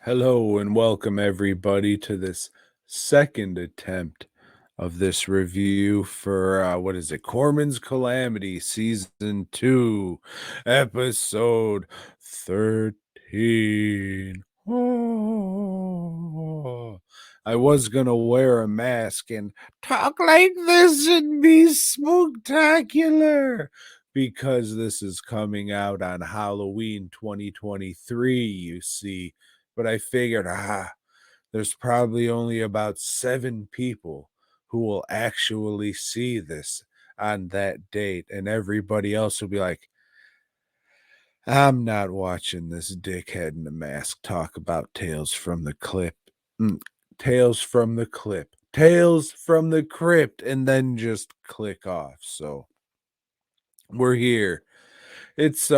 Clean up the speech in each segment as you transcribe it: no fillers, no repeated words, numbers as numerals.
Hello and welcome everybody to this second attempt of this review for what is it? Korman's Calamity Season 2, Episode 13. Oh, I was gonna wear a mask and talk like this and be spooktacular because this is coming out on Halloween 2023, you see. But I figured, there's probably only about 7 people who will actually see this on that date, and everybody else will be like, I'm not watching this dickhead in a mask talk about Tales from the Clip. Tales from the Clip. Tales from the Crypt, and then just click off. So we're here. It's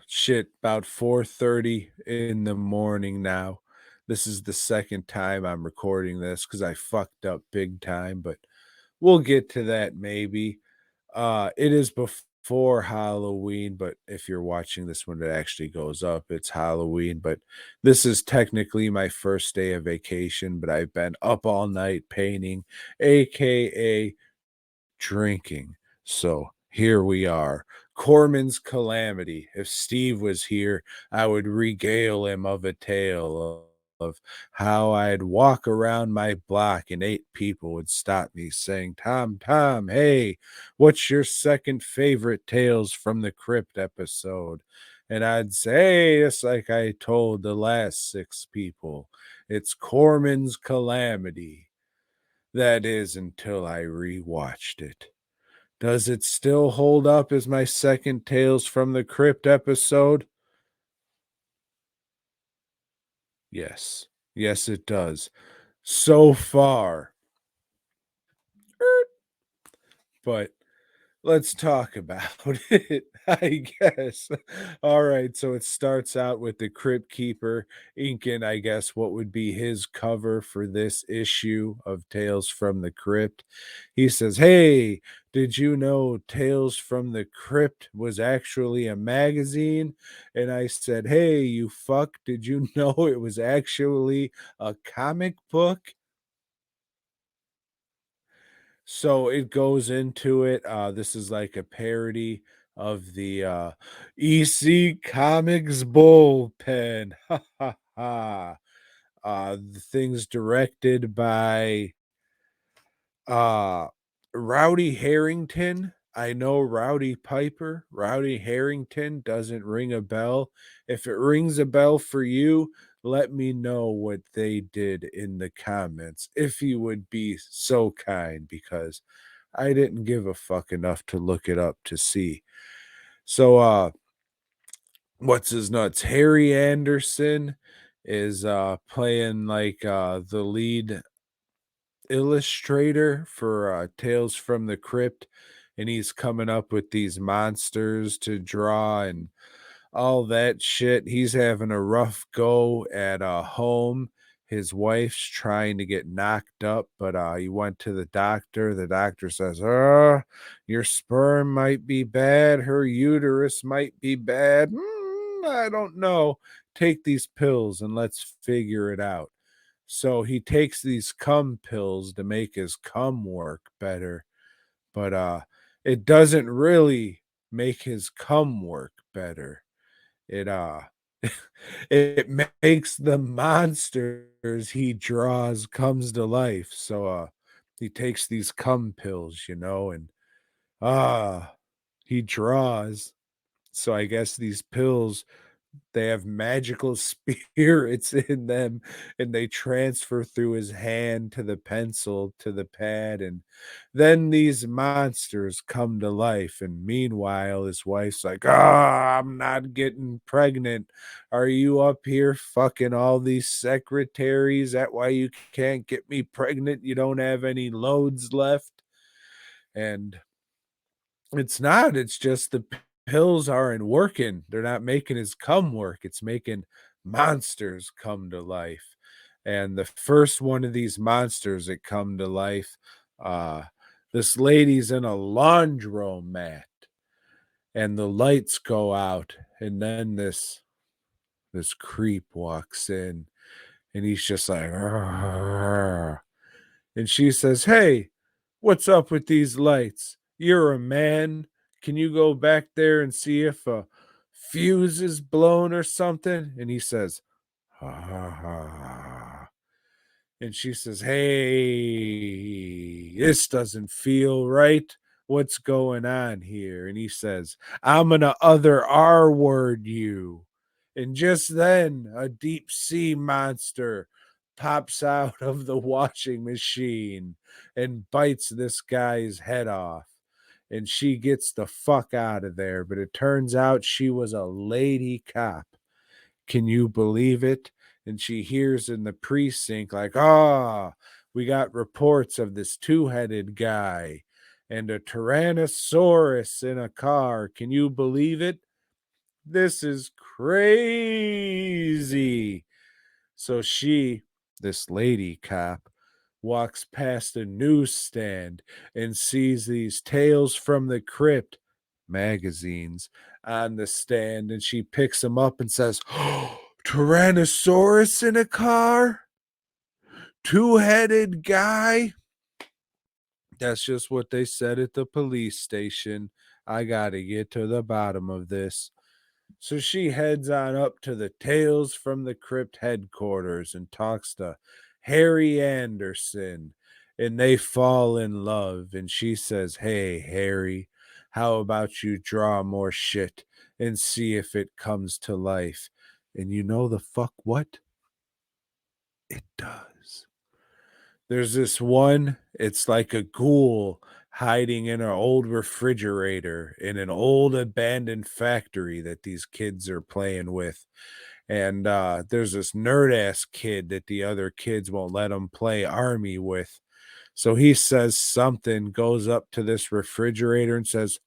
shit about 4:30 in the morning now. This is the second time I'm recording this cuz I fucked up big time, but we'll get to that maybe. It is before Halloween, but if you're watching this when it actually goes up, it's Halloween, but this is technically my first day of vacation, but I've been up all night painting, aka drinking. So here we are. Corman's Calamity. If Steve was here, I would regale him of a tale of how I'd walk around my block and 8 people would stop me saying, Tom, hey, what's your second favorite Tales from the Crypt episode? And I'd say, hey, it's like I told the last 6 people. It's Corman's Calamity. That is until I rewatched it. Does it still hold up as my second Tales from the Crypt episode? Yes. Yes, it does. So far. But let's talk about it, I guess. All right, so it starts out with the Crypt Keeper inking, I guess, what would be his cover for this issue of Tales from the Crypt. He says, hey, did you know Tales from the Crypt was actually a magazine? And I said, hey, you fuck, did you know it was actually a comic book? So it goes into it. This is like a parody of the EC Comics bullpen. Ha ha ha. The thing's directed by uh Rowdy Harrington. I know Rowdy Piper. Rowdy Harrington doesn't ring a bell. If it rings a bell for you, let me know what they did in the comments if you would be so kind, because I didn't give a fuck enough to look it up to see. So what's his nuts? Harry Anderson is playing like the lead illustrator for Tales from the Crypt, and he's coming up with these monsters to draw and all that shit. He's having a rough go at home. His wife's trying to get knocked up, but he went to the doctor. The doctor says, your sperm might be bad, her uterus might be bad. I don't know. Take these pills and let's figure it out. So he takes these cum pills to make his cum work better, but it doesn't really make his cum work better. It it makes the monsters he draws comes to life. So he takes these cum pills, and he draws. So I guess these pills, they have magical spirits in them, and they transfer through his hand to the pencil to the pad, and then these monsters come to life. And meanwhile his wife's like, I'm not getting pregnant. Are you up here fucking all these secretaries? That why you can't get me pregnant? You don't have any loads left? And it's not. It's just the pills aren't working. They're not making his cum work. It's making monsters come to life. And the first one of these monsters that come to life, uh, this lady's in a laundromat, and the lights go out, and then this creep walks in, And he's just like, "Arr." And she says, "Hey, what's up with these lights? You're a man. Can you go back there and see if a fuse is blown or something?" And he says, "Ha ha ha." And she says, "Hey, this doesn't feel right. What's going on here?" And he says, "I'm gonna other R word you." And just then, a deep sea monster pops out of the washing machine and bites this guy's head off. And she gets the fuck out of there. But it turns out she was a lady cop. Can you believe it? And she hears in the precinct, like, "Ah, we got reports of this two-headed guy and a Tyrannosaurus in a car. Can you believe it? This is crazy." So she, this lady cop, walks past a newsstand and sees these Tales from the Crypt magazines on the stand, and she picks them up and says, "Oh, Tyrannosaurus in a car? Two-headed guy?" That's just what they said at the police station. I gotta get to the bottom of this. So she heads on up to the Tales from the Crypt headquarters and talks to Harry Anderson, and they fall in love. And she says, "Hey, Harry, how about you draw more shit and see if it comes to life?" And you know the fuck what? It does. There's this one, it's like a ghoul hiding in an old refrigerator in an old abandoned factory that these kids are playing with. And there's this nerd ass kid that the other kids won't let him play army with. So he says something, goes up to this refrigerator and says,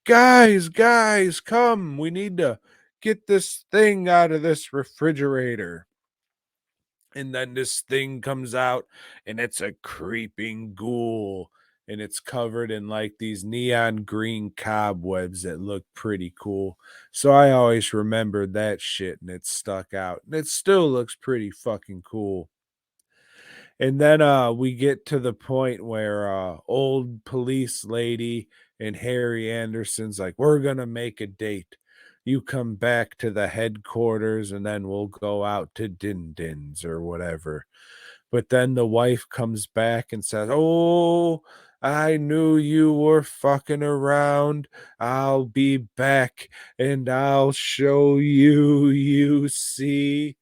guys, come. We need to get this thing out of this refrigerator." And then this thing comes out, and it's a creeping ghoul, and it's covered in like these neon green cobwebs that look pretty cool. So I always remembered that shit, and it stuck out, and it still looks pretty fucking cool. And then we get to the point where old police lady and Harry Anderson's like, "We're gonna make a date. You come back to the headquarters and then we'll go out to Din Din's or whatever." But then the wife comes back and says, "Oh, I knew you were fucking around. I'll be back and I'll show you, you see."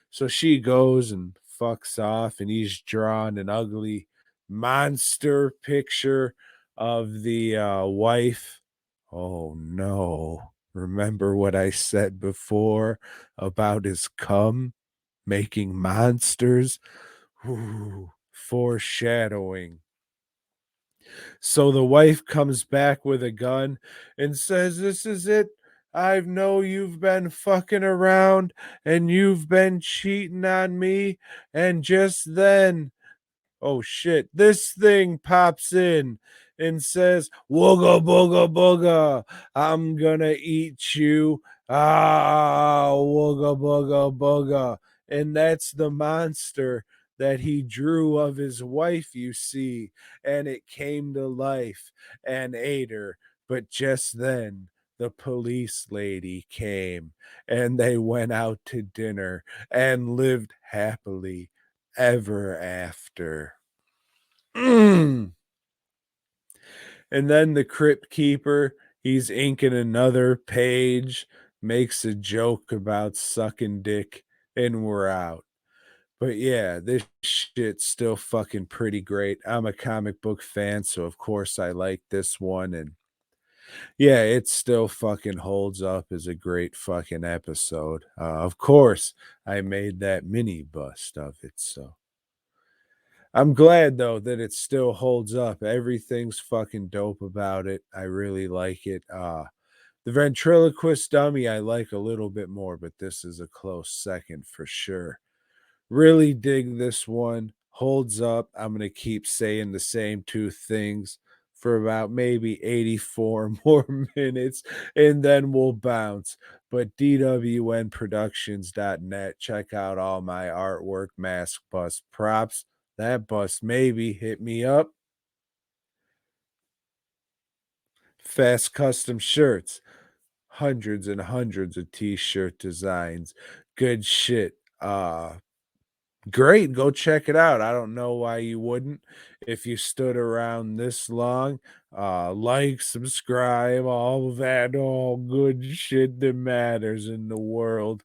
So she goes and fucks off, and he's drawn an ugly monster picture of the wife. Oh no. Remember what I said before about his cum making monsters? Ooh, foreshadowing. So the wife comes back with a gun and says, "This is it. I know you've been fucking around and you've been cheating on me." And just then, oh shit, this thing pops in and says, "Wooga booga booga, I'm gonna eat you. Ah, wooga booga booga." And that's the monster that he drew of his wife, you see. And it came to life and ate her. But just then, the police lady came and they went out to dinner and lived happily ever after. Mm. And then the crypt keeper, he's inking another page, makes a joke about sucking dick, and we're out. But yeah, this shit's still fucking pretty great. I'm a comic book fan, so of course I like this one. And yeah, it still fucking holds up as a great fucking episode. Of course, I made that mini bust of it, so I'm glad though that it still holds up. Everything's fucking dope about it. I really like it. The ventriloquist dummy I like a little bit more, but this is a close second for sure. Really dig this one. Holds up. I'm gonna keep saying the same two things for about maybe 84 more minutes, and then we'll bounce. But dwnproductions.net, check out all my artwork, mask, bust, props. That bust maybe hit me up. Fast custom shirts, hundreds and hundreds of t-shirt designs. Good shit. Great, go check it out. I don't know why you wouldn't if you stood around this long. Like, subscribe, all of that, all good shit that matters in the world.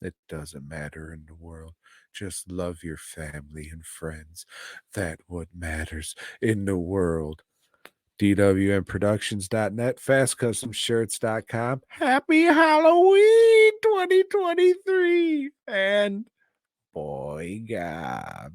It doesn't matter in the world. Just love your family and friends. That what matters in the world. dwnproductions.net, fastcustomshirts.com. Happy Halloween 2023. And boy, God.